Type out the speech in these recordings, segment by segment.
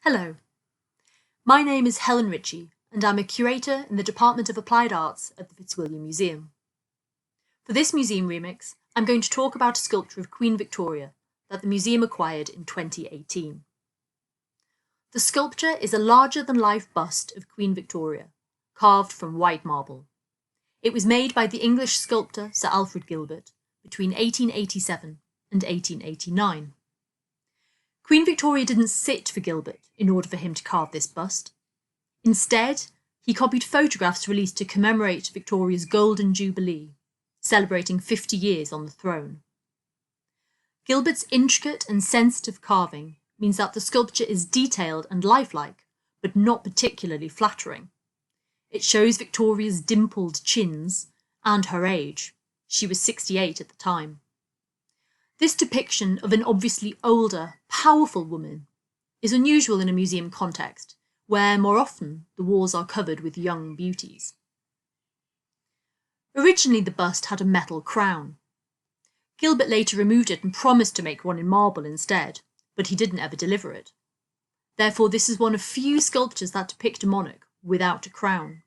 Hello, my name is Helen Ritchie and I'm a curator in the Department of Applied Arts at the Fitzwilliam Museum. For this museum remix, I'm going to talk about a sculpture of Queen Victoria that the museum acquired in 2018. The sculpture is a larger-than-life bust of Queen Victoria, carved from white marble. It was made by the English sculptor Sir Alfred Gilbert between 1887 and 1889. Queen Victoria didn't sit for Gilbert in order for him to carve this bust. Instead, he copied photographs released to commemorate Victoria's Golden Jubilee, celebrating 50 years on the throne. Gilbert's intricate and sensitive carving means that the sculpture is detailed and lifelike, but not particularly flattering. It shows Victoria's dimpled chins and her age. She was 68 at the time. This depiction of an obviously older, powerful woman is unusual in a museum context, where more often the walls are covered with young beauties. Originally the bust had a metal crown. Gilbert later removed it and promised to make one in marble instead, but he didn't ever deliver it. Therefore, this is one of few sculptures that depict a monarch without a crown.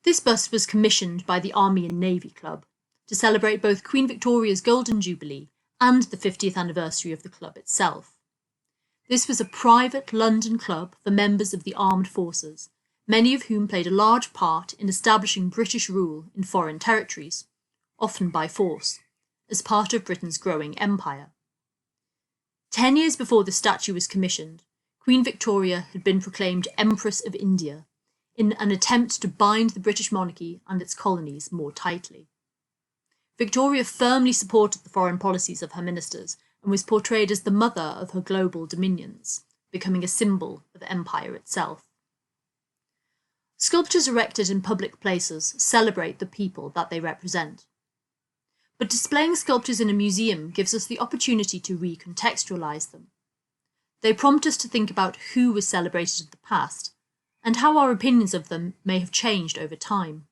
This bust was commissioned by the Army and Navy Club to celebrate both Queen Victoria's Golden Jubilee and the 50th anniversary of the club itself. This was a private London club for members of the armed forces, many of whom played a large part in establishing British rule in foreign territories, often by force, as part of Britain's growing empire. 10 years before the statue was commissioned, Queen Victoria had been proclaimed Empress of India in an attempt to bind the British monarchy and its colonies more tightly. Victoria firmly supported the foreign policies of her ministers and was portrayed as the mother of her global dominions, becoming a symbol of empire itself. Sculptures erected in public places celebrate the people that they represent. But displaying sculptures in a museum gives us the opportunity to recontextualize them. They prompt us to think about who was celebrated in the past and how our opinions of them may have changed over time.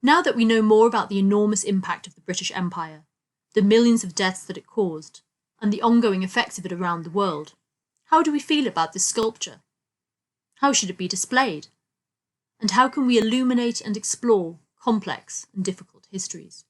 Now that we know more about the enormous impact of the British Empire, the millions of deaths that it caused, and the ongoing effects of it around the world, how do we feel about this sculpture? How should it be displayed? And how can we illuminate and explore complex and difficult histories?